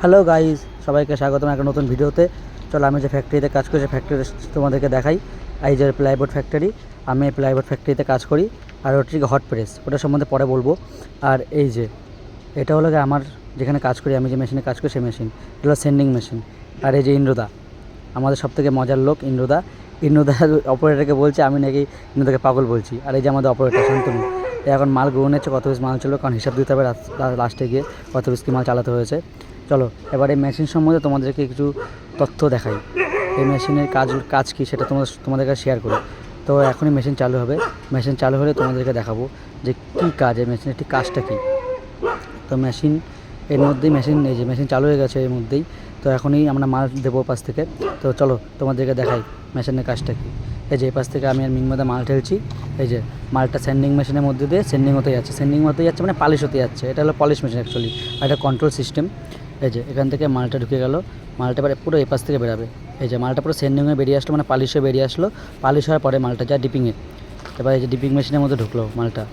Hello guys, সবাইকে স্বাগতম একটা নতুন ভিডিওতে। চলো আমি যে ফ্যাক্টরিতে কাজ করি সেই ফ্যাক্টরি তোমাদেরকে দেখাই। এই যে প্লাইবোর্ড ফ্যাক্টরি, আমি এই প্লাইবোর্ড ফ্যাক্টরিতে কাজ করি। আর ওটা ঠিক হট প্রেস, ওটা সম্বন্ধে পরে বলবো। আর এই যে এটা হলো আমার যেখানে কাজ করি, আমি যে মেশিনে কাজ করি সেই মেশিন, এটা হলো সেন্ডিং মেশিন। আর এই যে ইন্দ্রদা, আমাদের সবথেকে মজার লোক ইন্দ্রদা। অপারেটরকে বলছে আমি নাকি ইন্দ্রদাকে পাগল বলছি। আর এই যে আমাদের অপারেটর শান্তনু, এখন মাল গ্রহণ হচ্ছে, কত পিস মাল ছিল, কারণ হিসাব দিতে হবে লাস্টে গিয়ে কত পিস কি মাল চালাতে হয়েছে। চলো এবার এই মেশিন সম্বন্ধে তোমাদেরকে কিছু তথ্য দেখাই। এই মেশিনের কাজ কী সেটা তোমাদের কাছে শেয়ার করি। তো এখনই মেশিন চালু হবে, মেশিন চালু হলে তোমাদেরকে দেখাবো যে কী কাজ, এই মেশিনের ঠিক কাজটা কী। তো মেশিন এর মধ্যেই এই যে মেশিন চালু হয়ে গেছে এর মধ্যেই। তো এখনই আমরা মাল দেবো পাশ থেকে। তো চলো তোমাদেরকে দেখাই মেশিনের কাজটা কী। এই যে এই পাশ থেকে আমি আর মধ্যে মাল ঠেলছি। এই যে মালটা সেন্ডিং মেশিনের মধ্যে দিয়ে সেন্ডিং হতে যাচ্ছে মানে পালিশ হতে যাচ্ছে। এটা হলো পলিশ মেশিন অ্যাকচুয়ালি, আর এটা কন্ট্রোল সিস্টেম। এই যে এখান থেকে মালটা ঢুকে গেল, মালটা এবারে পুরো এই পাশ থেকে বেরাবে। এই যে মালটা পুরো সেন্ডিং হয়ে বেরিয়ে আসলো, মানে পালিশ হয়ে বেরিয়ে আসলো। পালিশ হওয়ার পরে মালটা যা ডিপিংয়ে, এবার এই যে ডিপিং মেশিনের মধ্যে ঢুকলো মালটা।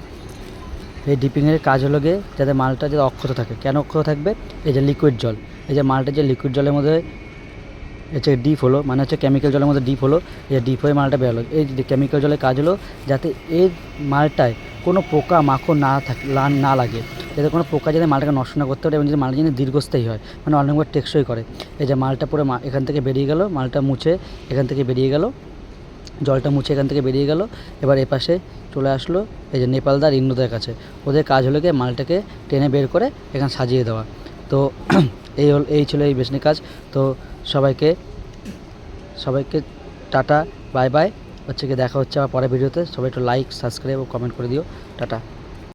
এই ডিপিংয়ের কাজ হলো গিয়ে যাতে মালটা যাতে অক্ষত থাকে। কেন অক্ষত থাকবে? এই যে লিকুইড জল, এই যে মালটা যে লিকুইড জলের মধ্যে হচ্ছে ডিপ হলো, মানে হচ্ছে কেমিক্যাল জলের মধ্যে ডিপ হলো, এই ডিপ হয়ে মালটা বেরোলো। এই কেমিক্যাল জলের কাজ হলো যাতে এই মালটায় কোনো পোকা মাকড় না লাগে, যাতে কোনো পোকা যাতে মালটাকে নষ্ট না করতে পারে, এবং যদি মালটা যেন দীর্ঘস্থায়ী হয়, মানে অনেকবার টেকসই করে। এই যে মালটা পুরো এখান থেকে বেরিয়ে গেল, মালটা মুছে এখান থেকে বেরিয়ে গেল, জলটা মুছে এখান থেকে বেরিয়ে গেল। এবার এপাশে চলে আসলো এই যে নেপালদার ইন্দ্রদের কাছে। ওদের কাজ হলো গিয়ে মালটাকে টেনে বের করে এখানে সাজিয়ে দেওয়া। তো এই ছিল এই মেশিনের কাজ। তো সবাইকে টাটা, বাই বাই। হচ্ছে কি দেখা হচ্ছে আবার পরের ভিডিওতে। সবাই একটু লাইক, সাবস্ক্রাইব ও কমেন্ট করে দিও। টাটা।